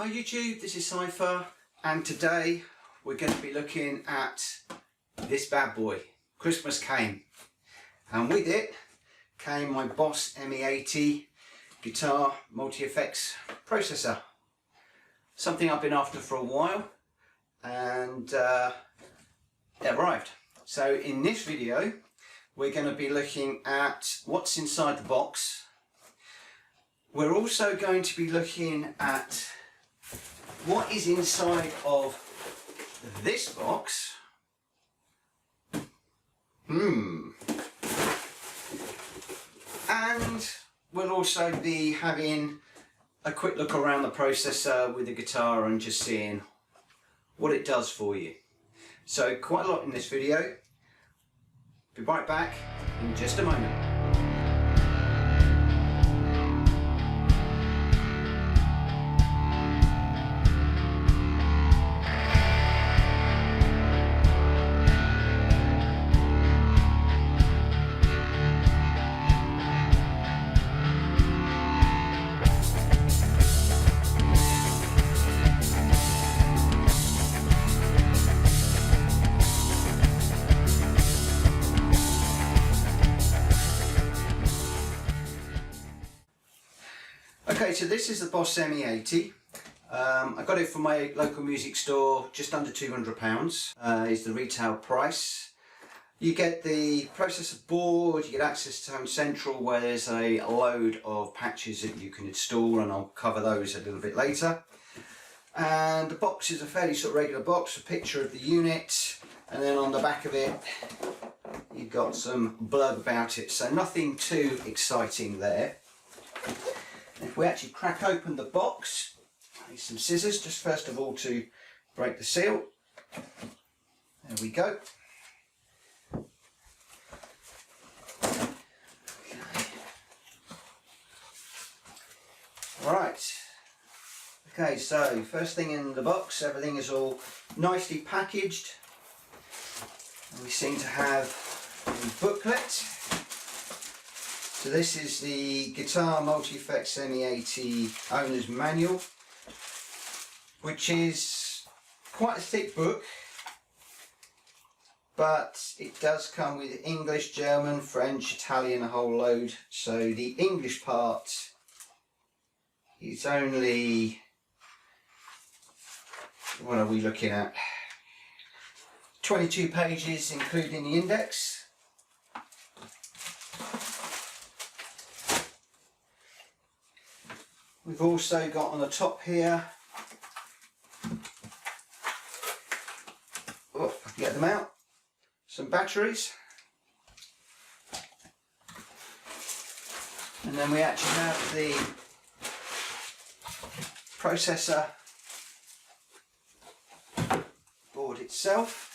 Hi YouTube, this is Cypher, and today we're going to be looking at this bad boy. Christmas came, and with it came my Boss ME-80 guitar multi-effects processor. Something I've been after for a while, and it arrived. So in this video we're going to be looking at what's inside the box. We're also going to be looking at what is inside of this box. And we'll also be having a quick look around the processor with the guitar and just seeing what it does for you. So quite a lot in this video. Be right back in just a moment. Okay, so this is the Boss ME-80. I got it from my local music store, just under £200 is the retail price. You get the processor board, you get access to Home Central where there's a load of patches that you can install, and I'll cover those a little bit later. And the box is a fairly sort of regular box, a picture of the unit, and then on the back of it you've got some blurb about it, so nothing too exciting there. If we actually crack open the box, I need some scissors just first of all to break the seal. There we go. Right. Okay, so first thing in the box, everything is all nicely packaged. And we seem to have a booklet. So this is the Guitar Multi-Effects ME-80 Owner's Manual, which is quite a thick book, but it does come with English, German, French, Italian, a whole load. So the English part is only, what are we looking at? 22 pages including the index. We've also got on the top here, oh, I can get them out, some batteries. And then we actually have the processor board itself.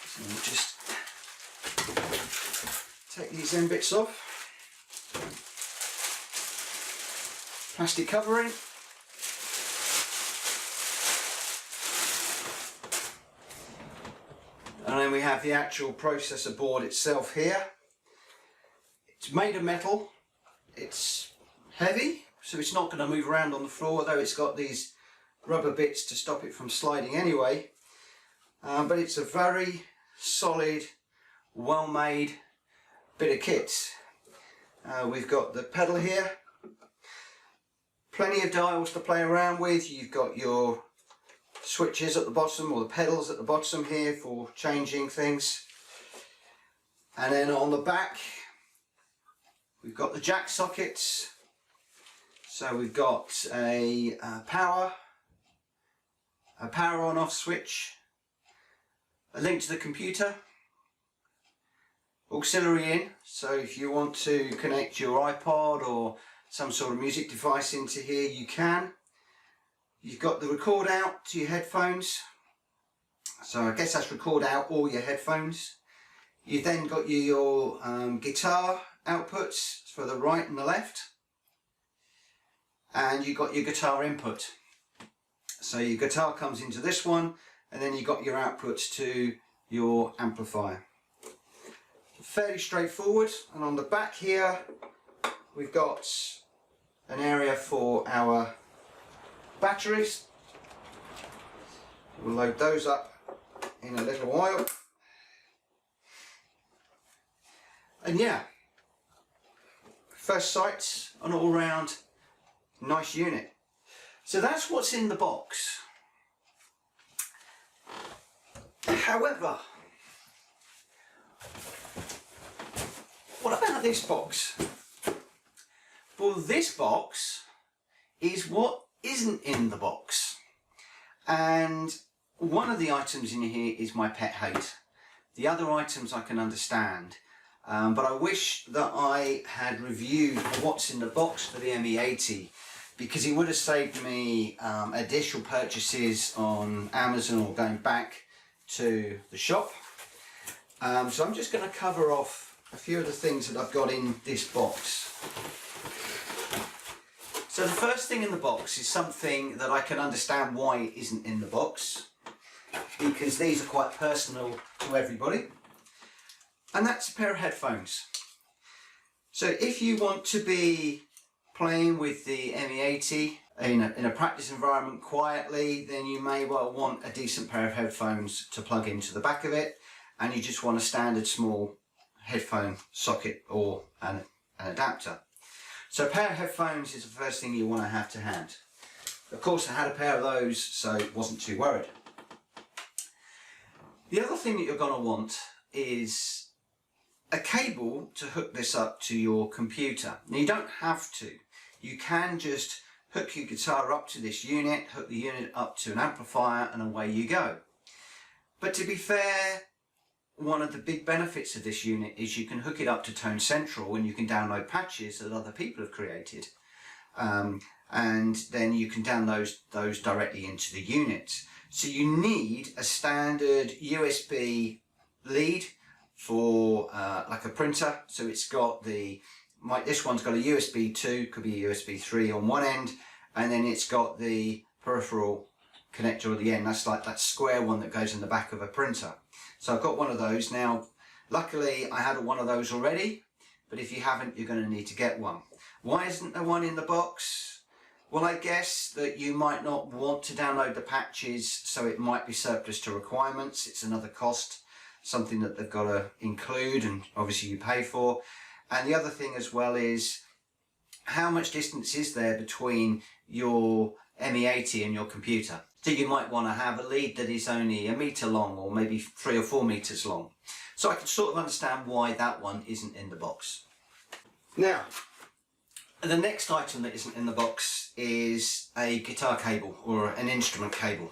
So we'll just take these end bits off. Plastic covering. And then we have the actual processor board itself here. It's made of metal. It's heavy, so it's not going to move around on the floor, though it's got these rubber bits to stop it from sliding anyway. But it's a very solid, well-made bit of kit. We've got the pedal here. Plenty of dials to play around with. You've got your switches at the bottom, or the pedals at the bottom here for changing things. And then on the back we've got the jack sockets. So we've got a power on off switch, a link to the computer, auxiliary in, so if you want to connect your iPod or some sort of music device into here, you can. You've got the record out to your headphones, so I guess that's record out all your headphones. You've then got your guitar outputs for the right and the left, and you've got your guitar input. So your guitar comes into this one, and then you've got your outputs to your amplifier. Fairly straightforward. And on the back here we've got an area for our batteries. We'll load those up in a little while. And yeah, first sight's an all-round nice unit. So that's what's in the box. However, what about this box? Well, this box is what isn't in the box. And one of the items in here is my pet hate. The other items I can understand. But I wish that I had reviewed what's in the box for the ME-80, because it would have saved me additional purchases on Amazon or going back to the shop. So I'm just going to cover off a few of the things that I've got in this box. So the first thing in the box is something that I can understand why it isn't in the box, because these are quite personal to everybody. And that's a pair of headphones. So if you want to be playing with the ME-80 in a practice environment quietly, then you may well want a decent pair of headphones to plug into the back of it, and you just want a standard small headphone socket or an adapter. So a pair of headphones is the first thing you want to have to hand. Of course, I had a pair of those, so I wasn't too worried. The other thing that you're going to want is a cable to hook this up to your computer. Now, you don't have to. You can just hook your guitar up to this unit, hook the unit up to an amplifier, and away you go. But to be fair, one of the big benefits of this unit is you can hook it up to Tone Central and you can download patches that other people have created. And then you can download those directly into the unit. So you need a standard USB lead for like a printer. So it's got this one's got a USB 2, could be a USB 3 on one end, and then it's got the peripheral connector at the end. That's like that square one that goes in the back of a printer. So I've got one of those. Now, luckily I had one of those already, but if you haven't, you're going to need to get one. Why isn't there one in the box? Well, I guess that you might not want to download the patches, so it might be surplus to requirements. It's another cost, something that they've got to include, and obviously you pay for. And the other thing as well is, how much distance is there between your ME-80 and your computer? So you might want to have a lead that is only 1 meter long, or maybe 3 or 4 meters long. So I can sort of understand why that one isn't in the box. Now, the next item that isn't in the box is a guitar cable or an instrument cable.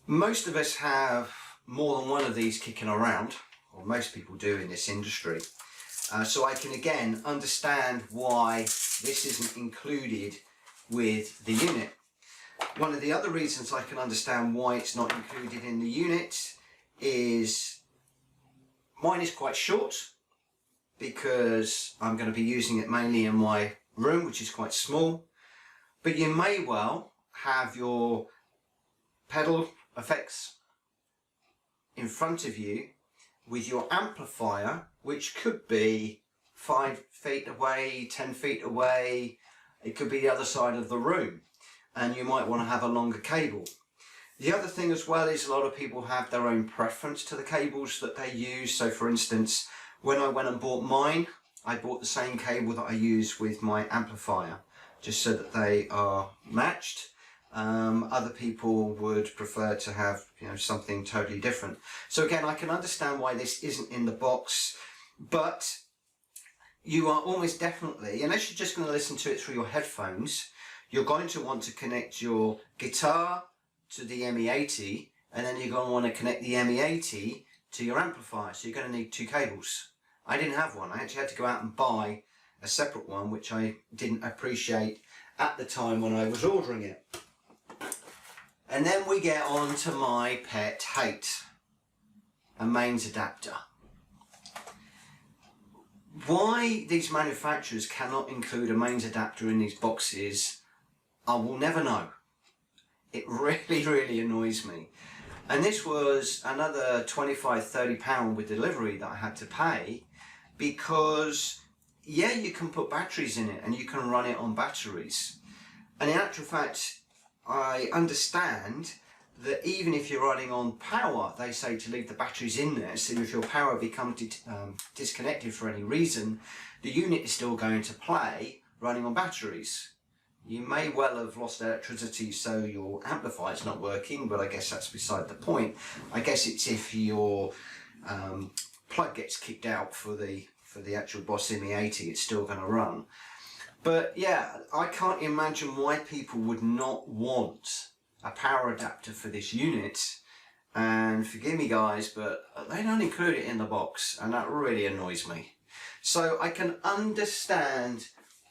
Most of us have more than one of these kicking around, or most people do in this industry. So I can again understand why this isn't included with the unit. One of the other reasons I can understand why it's not included in the unit is mine is quite short, because I'm going to be using it mainly in my room, which is quite small. But you may well have your pedal effects in front of you with your amplifier, which could be 5 feet away, 10 feet away. It could be the other side of the room, and you might want to have a longer cable. The other thing as well is a lot of people have their own preference to the cables that they use. So for instance, when I went and bought mine, I bought the same cable that I use with my amplifier, just so that they are matched. Other people would prefer to have, something totally different. So again, I can understand why this isn't in the box, but you are almost definitely, unless you're just going to listen to it through your headphones, you're going to want to connect your guitar to the ME-80, and then you're going to want to connect the ME-80 to your amplifier. So you're going to need 2 cables. I didn't have one. I actually had to go out and buy a separate one, which I didn't appreciate at the time when I was ordering it. And then we get on to my pet hate, a mains adapter. Why these manufacturers cannot include a mains adapter in these boxes, I will never know. It really, really annoys me. And this was another £25–30 with delivery that I had to pay, because yeah, you can put batteries in it and you can run it on batteries. And in actual fact, I understand that even if you're running on power, they say to leave the batteries in there, so if your power becomes disconnected for any reason, the unit is still going to play running on batteries. You may well have lost electricity, so your amplifier is not working, but I guess that's beside the point. I guess it's if your plug gets kicked out for the actual Boss ME-80, it's still going to run. But yeah, I can't imagine why people would not want a power adapter for this unit. And forgive me guys, but they don't include it in the box, and that really annoys me. So I can understand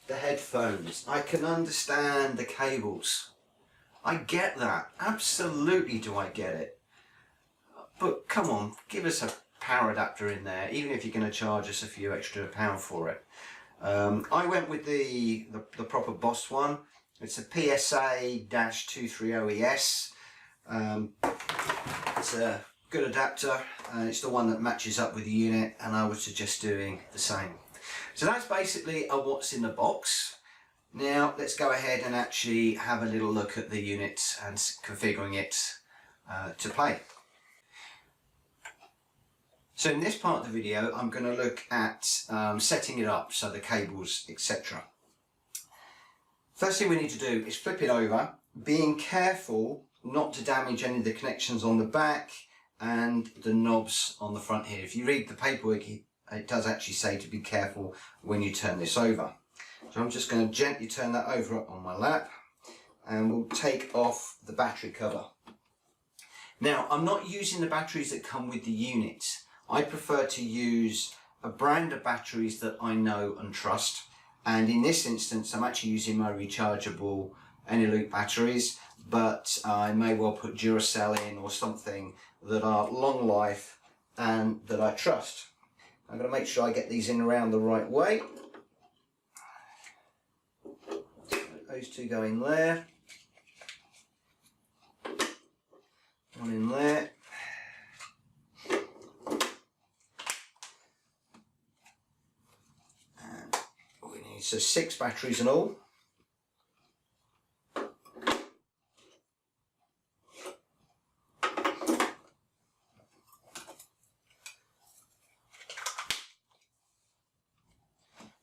the headphones, I can understand the cables. I get that, absolutely do I get it. But come on, give us a power adapter in there, even if you're going to charge us a few extra pound for it. I went with the proper Boss one. It's a PSA-230ES. It's a good adapter. It's the one that matches up with the unit, and I would suggest doing the same. So that's basically what's in the box. Now let's go ahead and actually have a little look at the unit and configuring it to play. So in this part of the video, I'm going to look at setting it up, so the cables, etc. First thing we need to do is flip it over, being careful not to damage any of the connections on the back and the knobs on the front here. If you read the paperwork, it does actually say to be careful when you turn this over. So I'm just going to gently turn that over on my lap, and we'll take off the battery cover. Now, I'm not using the batteries that come with the unit. I prefer to use a brand of batteries that I know and trust, and in this instance I'm actually using my rechargeable Eneloop batteries, but I may well put Duracell in or something that are long life and that I trust. I'm going to make sure I get these in around the right way. Those two go in there, one in there. So 6 batteries in all.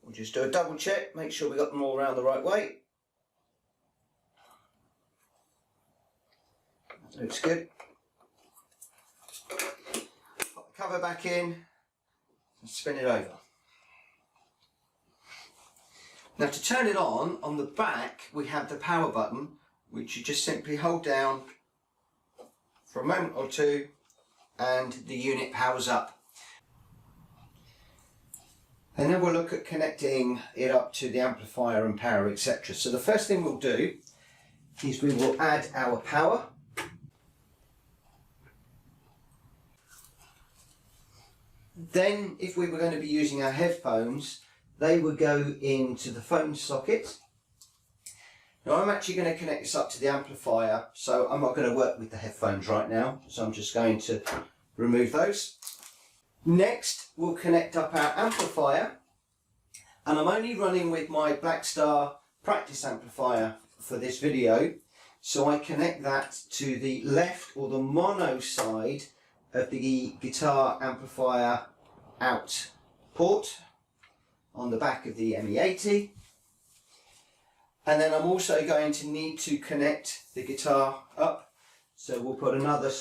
We'll just do a double check, make sure we got them all around the right way. That looks good. Pop the cover back in and spin it over. Now to turn it on the back we have the power button, which you just simply hold down for a moment or two and the unit powers up. And then we'll look at connecting it up to the amplifier and power, etc. So the first thing we'll do is we will add our power. Then if we were going to be using our headphones, they would go into the phone socket. Now I'm actually going to connect this up to the amplifier, so I'm not going to work with the headphones right now, so I'm just going to remove those. Next we'll connect up our amplifier, and I'm only running with my Blackstar practice amplifier for this video, so I connect that to the left or the mono side of the guitar amplifier out port on the back of the ME-80, and then I'm also going to need to connect the guitar up, so we'll put another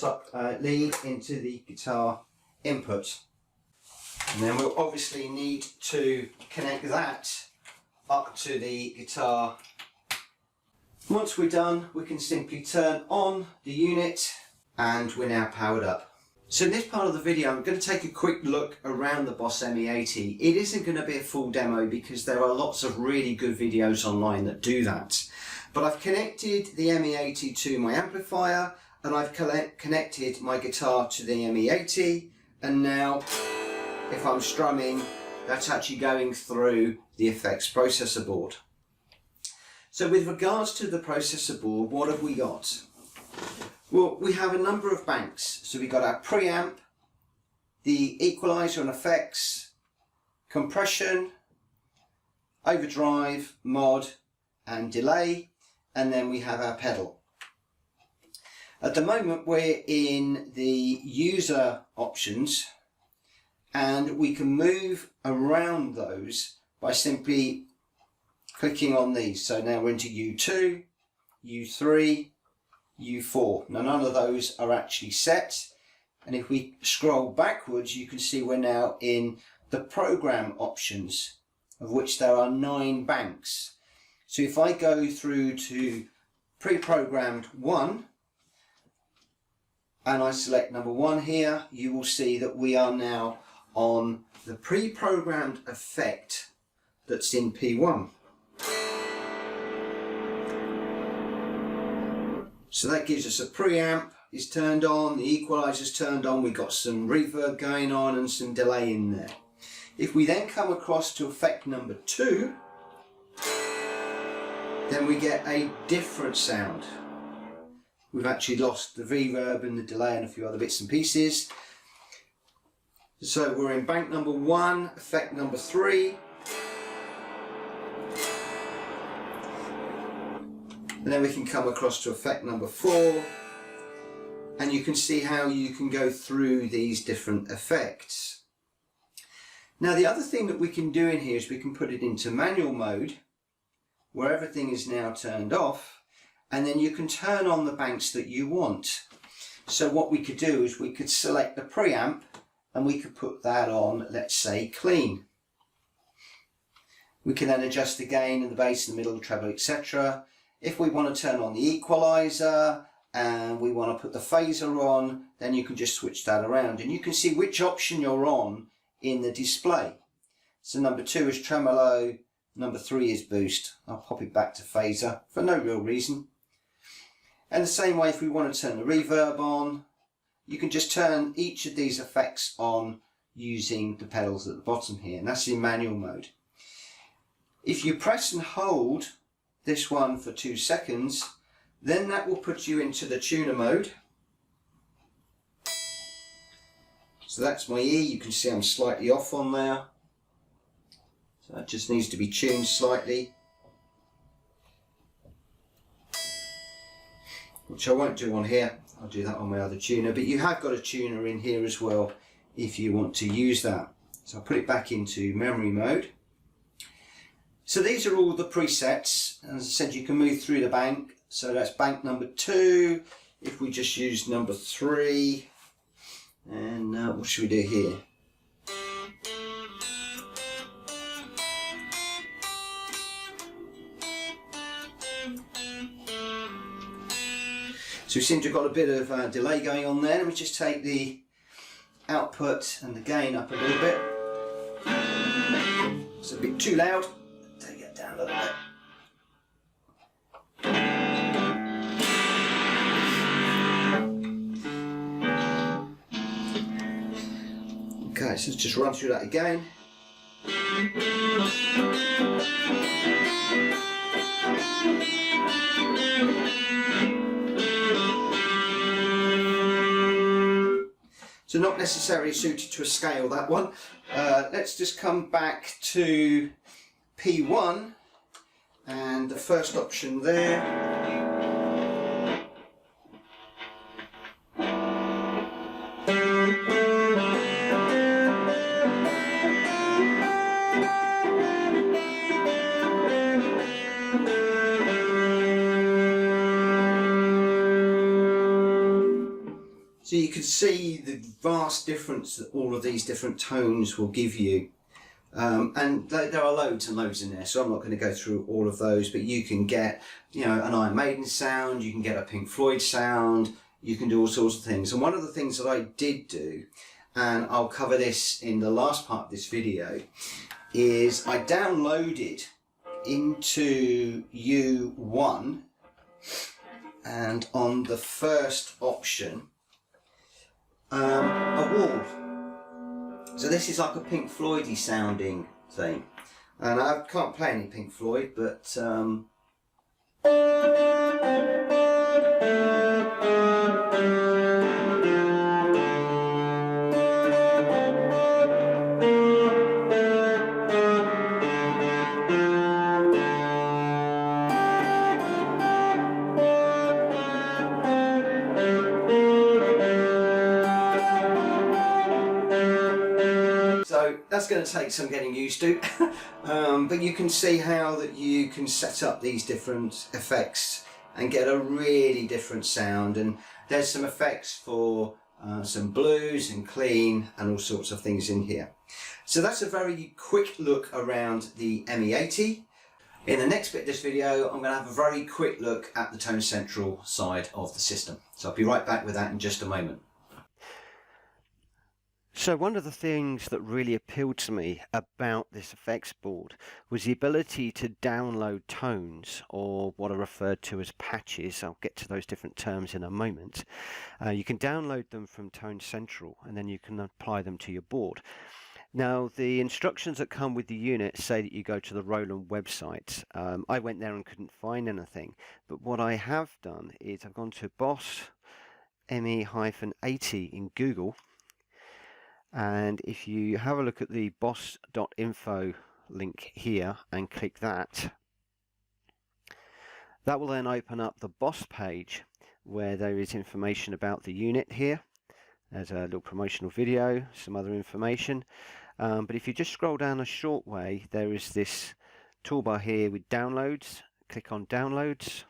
lead into the guitar input, and then we'll obviously need to connect that up to the guitar. Once we're done, we can simply turn on the unit and we're now powered up. So in this part of the video I'm going to take a quick look around the Boss ME-80. It isn't going to be a full demo because there are lots of really good videos online that do that. But I've connected the ME-80 to my amplifier, and I've connected my guitar to the ME-80, and now if I'm strumming, that's actually going through the effects processor board. So with regards to the processor board, what have we got? Well, we have a number of banks. So we've got our preamp, the equalizer and effects, compression, overdrive, mod and delay, and then we have our pedal. At the moment we're in the user options, and we can move around those by simply clicking on these. So now we're into U2, U3, U4. Now none of those are actually set, and if we scroll backwards you can see we're now in the program options, of which there are 9 banks. So if I go through to pre-programmed 1 and I select number 1 here, you will see that we are now on the pre-programmed effect that's in P1. So that gives us a preamp is turned on, the equalizer's turned on, we've got some reverb going on and some delay in there. If we then come across to effect number 2, then we get a different sound. We've actually lost the reverb and the delay and a few other bits and pieces. So we're in bank number 1, effect number 3. And then we can come across to effect number 4. And you can see how you can go through these different effects. Now the other thing that we can do in here is we can put it into manual mode, where everything is now turned off. And then you can turn on the banks that you want. So what we could do is we could select the preamp and we could put that on, let's say, clean. We can then adjust the gain and the bass in the middle, the treble, etc. If we want to turn on the equalizer and we want to put the phaser on, then you can just switch that around and you can see which option you're on in the display. So number 2 is tremolo, number 3 is boost. I'll pop it back to phaser for no real reason. And the same way, if we want to turn the reverb on, you can just turn each of these effects on using the pedals at the bottom here, and that's in manual mode. If you press and hold this one for 2 seconds, then that will put you into the tuner mode. So that's my E, you can see I'm slightly off on there. So that just needs to be tuned slightly, which I won't do on here. I'll do that on my other tuner, but you have got a tuner in here as well if you want to use that. So I'll put it back into memory mode. So these are all the presets, and as I said, you can move through the bank. So that's bank number 2. If we just use number 3, and what should we do here? So we seem to have got a bit of delay going on there. Let me just take the output and the gain up a little bit. It's a bit too loud. Take it down a little bit. Okay, so let's just run through that again. So not necessarily suited to a scale, that one. Let's just come back to P1 and the first option there. So you can see the vast difference that all of these different tones will give you. And there are loads and loads in there, so I'm not going to go through all of those, but you can get, you know, an Iron Maiden sound, you can get a Pink Floyd sound, you can do all sorts of things. And one of the things that I did do, and I'll cover this in the last part of this video, is I downloaded into U1, and on the first option, a wall. So this is like a Pink Floyd-y sounding thing, and I can't play any Pink Floyd, but that's going to take some getting used to. But you can see how that you can set up these different effects and get a really different sound. And there's some effects for some blues and clean and all sorts of things in here. So that's a very quick look around the ME-80. In the next bit of this video, I'm going to have a very quick look at the Tone Central side of the system. So I'll be right back with that in just a moment. So one of the things that really appealed to me about this effects board was the ability to download tones, or what are referred to as patches. I'll get to those different terms in a moment. You can download them from Tone Central and then you can apply them to your board. Now, the instructions that come with the unit say that you go to the Roland website. I went there and couldn't find anything, but what I have done is I've gone to Boss ME-80 in Google, and if you have a look at the boss.info link here and click that, that will then open up the Boss page where there is information about the unit here. There's a little promotional video, some other information. But if you just scroll down a short way, there is this toolbar here with downloads. Click on downloads,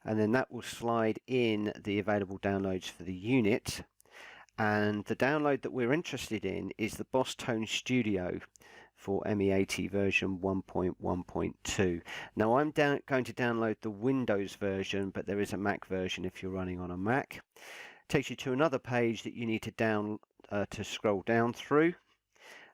and then that will slide in the available downloads for the unit. And the download that we're interested in is the Boss Tone Studio for ME-80 version 1.1.2. Now I'm going to download the Windows version, but there is a Mac version if you're running on a Mac. It takes you to another page that you need to scroll down through.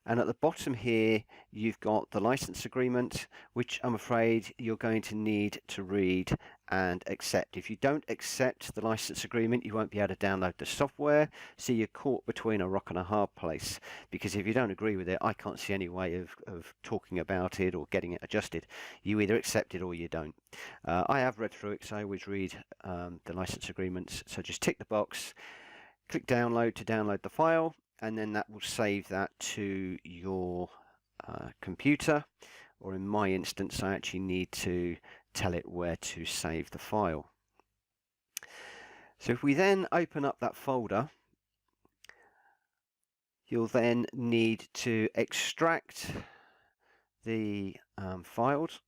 And at the bottom here, you've got the license agreement, which I'm afraid you're going to need to read and accept. If you don't accept the license agreement, you won't be able to download the software. So you're caught between a rock and a hard place, because if you don't agree with it, I can't see any way of talking about it or getting it adjusted. You either accept it or you don't. I have read through it, because I always read the license agreements. So just tick the box, click download to download the file, and then that will save that to your computer, or in my instance I actually need to tell it where to save the file. So if we then open up that folder, you'll then need to extract the files,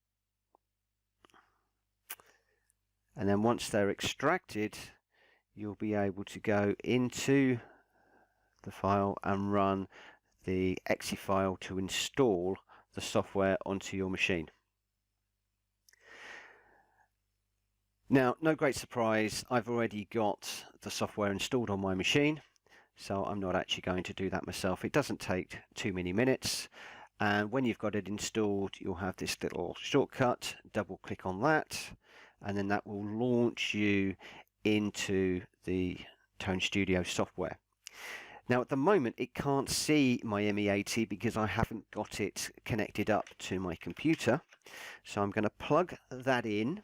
and then once they're extracted, you'll be able to go into the file and run the exe file to install the software onto your machine. Now, no great surprise, I've already got the software installed on my machine, so I'm not actually going to do that myself. It doesn't take too many minutes, and when you've got it installed, you'll have this little shortcut. Double click on that, and then that will launch you into the Tone Studio software. Now at the moment it can't see my ME-80 because I haven't got it connected up to my computer. So I'm going to plug that in,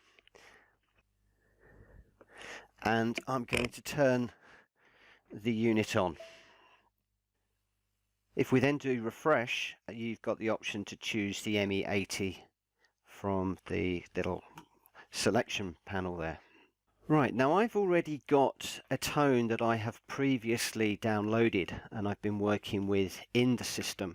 and I'm going to turn the unit on. If we then do refresh, you've got the option to choose the ME-80 from the little selection panel there. Right, now I've already got a tone that I have previously downloaded and I've been working with in the system.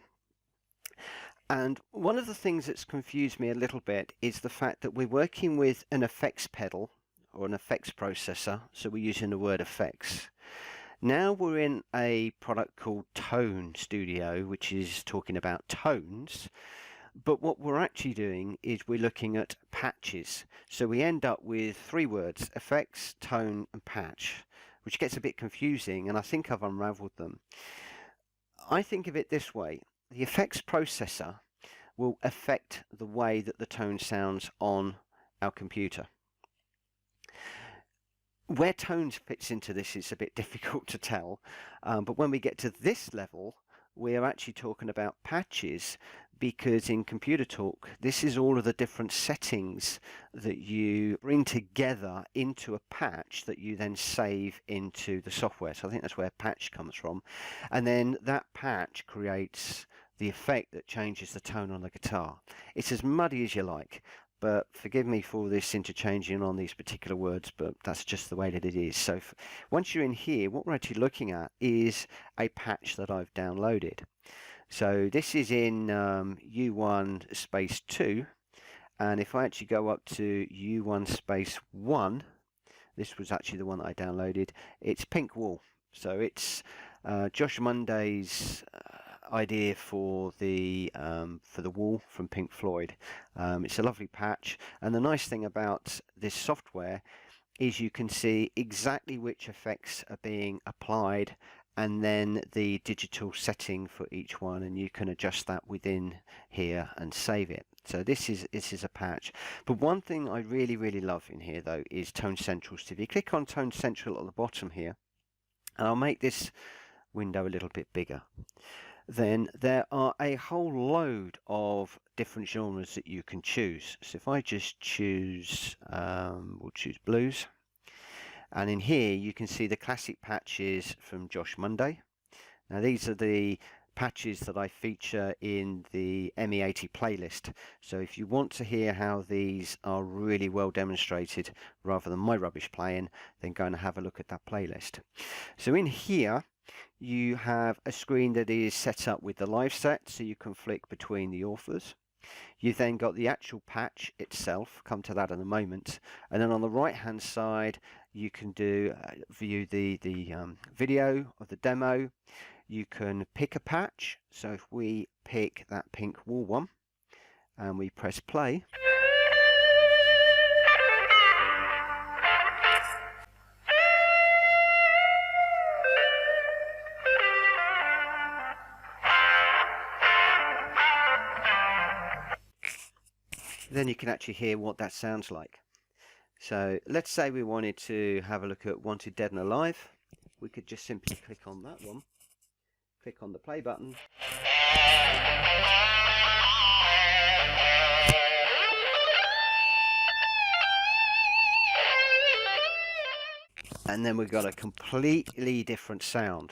And one of the things that's confused me a little bit is the fact that we're working with an effects pedal or an effects processor, so we're using the word effects. Now we're in a product called Tone Studio, which is talking about tones. But what we're actually doing is we're looking at patches. So we end up with three words: effects, tone and patch, which gets a bit confusing, and I think I've unraveled them. I think of it this way: the effects processor will affect the way that the tone sounds on our computer. Where tones fits into this is a bit difficult to tell, but when we get to this level, we are actually talking about patches, because in computer talk, this is all of the different settings that you bring together into a patch that you then save into the software. So I think that's where patch comes from. And then that patch creates the effect that changes the tone on the guitar. It's as muddy as you like, but forgive me for this interchanging on these particular words, but that's just the way that it is. So once you're in here, what we're actually looking at is a patch that I've downloaded. So this is in U1 space 2, and if I actually go up to U1 space 1, this was actually the one that I downloaded, it's pink wool. So it's Josh Monday's idea for the wool from Pink Floyd. It's a lovely patch, and the nice thing about this software is you can see exactly which effects are being applied and then the digital setting for each one, and you can adjust that within here and save it. So this is a patch. But one thing I really love in here though is Tone Central. So if you click on Tone Central at the bottom here, and I'll make this window a little bit bigger, then there are a whole load of different genres that you can choose. So if I just choose, we'll choose blues, and in here you can see the classic patches from Josh Monday. Now these are the patches that I feature in the ME-80 playlist. So if you want to hear how these are really well demonstrated rather than my rubbish playing, then go and have a look at that playlist. So in here you have a screen that is set up with the live set, so you can flick between the authors. You've then got the actual patch itself, come to that in a moment, and then on the right hand side you can view the video of the demo. You can pick a patch, so if we pick that pink wool one and we press play, then you can actually hear what that sounds like. So let's say we wanted to have a look at Wanted Dead and Alive. We could just simply click on that one, click on the play button, and then we've got a completely different sound.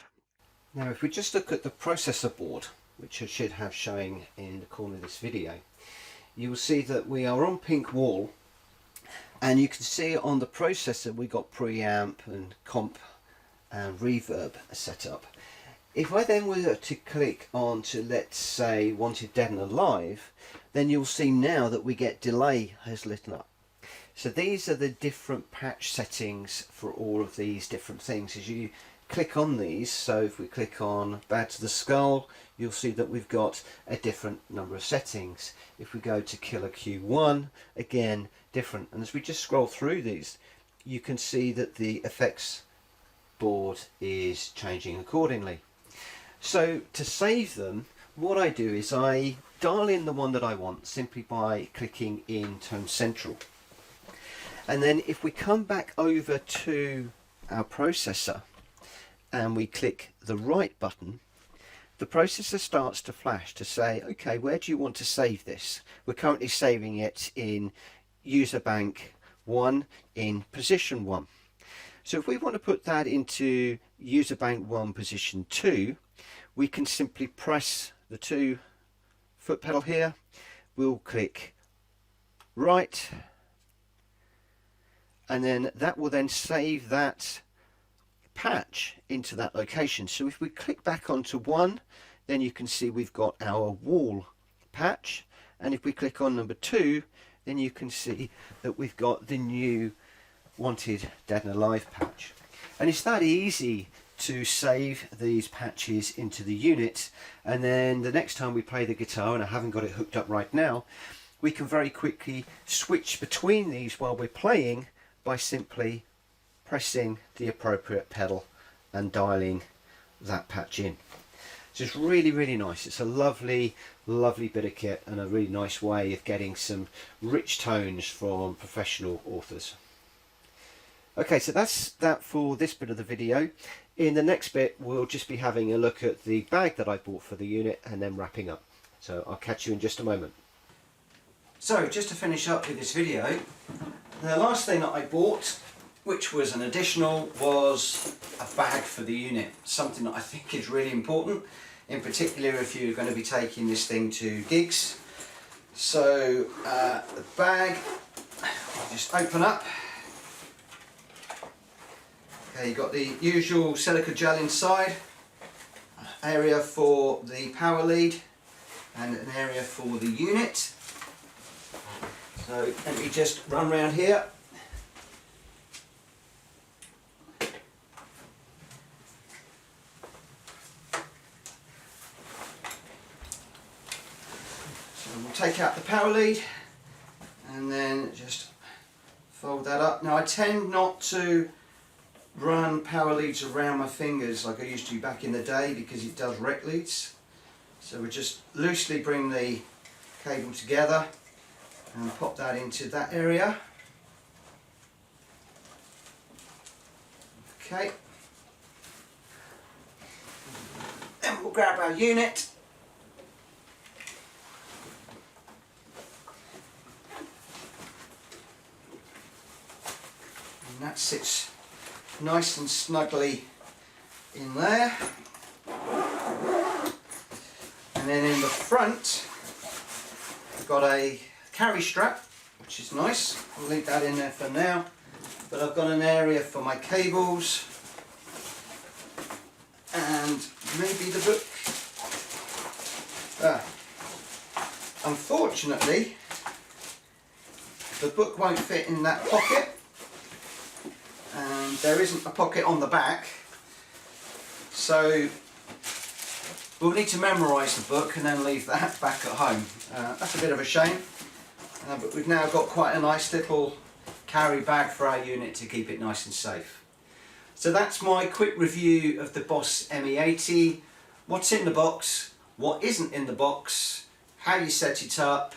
Now if we just look at the processor board, which I should have showing in the corner of this video, you will see that we are on pink wool, and you can see on the processor we got preamp and comp and reverb set up. If I then were to click on to, let's say, Wanted Dead and Alive, then you'll see now that we get delay has lit up. So these are the different patch settings for all of these different things. As you click on these, so if we click on Bad to the Skull, you'll see that we've got a different number of settings. If we go to Killer Q1, again different. And as we just scroll through these, you can see that the effects board is changing accordingly. So to save them, what I do is I dial in the one that I want simply by clicking in Tone Central. And then if we come back over to our processor and we click the right button, the processor starts to flash to say, okay, where do you want to save this? We're currently saving it in user bank 1 in position 1. So if we want to put that into user bank 1 position 2, we can simply press the 2 foot pedal here. We'll click right, and then that will then save that patch into that location. So if we click back onto 1, then you can see we've got our wall patch, and if we click on number 2, then you can see that we've got the new Wanted Dead and Alive patch. And it's that easy to save these patches into the unit, and then the next time we play the guitar, and I haven't got it hooked up right now, we can very quickly switch between these while we're playing by simply pressing the appropriate pedal and dialing that patch in. So it's really nice. It's a lovely bit of kit and a really nice way of getting some rich tones from professional authors. Okay, so that's that for this bit of the video. In the next bit we'll just be having a look at the bag that I bought for the unit and then wrapping up. So I'll catch you in just a moment. So just to finish up with this video, the last thing that I bought, which was an additional, was a bag for the unit. Something that I think is really important, in particular if you're going to be taking this thing to gigs. So the bag, I'll just open up. Okay, you've got the usual silica gel inside, area for the power lead and an area for the unit. So let me just run around here. So we'll take out the power lead and then just fold that up. Now I tend not to run power leads around my fingers like I used to back in the day because it does wreck leads. So we just loosely bring the cable together and pop that into that area. Okay. Then we'll grab our unit. And that sits nice and snugly in there. And then in the front I've got a carry strap, which is nice. I'll leave that in there for now. But I've got an area for my cables and maybe the book. Unfortunately, the book won't fit in that pocket, and there isn't a pocket on the back, so we'll need to memorise the book and then leave that back at home. That's a bit of a shame, but we've now got quite a nice little carry bag for our unit to keep it nice and safe. So that's my quick review of the Boss ME-80, what's in the box, what isn't in the box, how you set it up,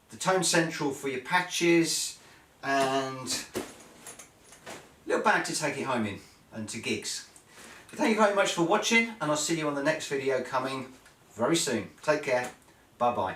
the tone central for your patches, and a little bag to take it home in and to gigs. But thank you very much for watching, and I'll see you on the next video coming very soon. Take care. Bye bye.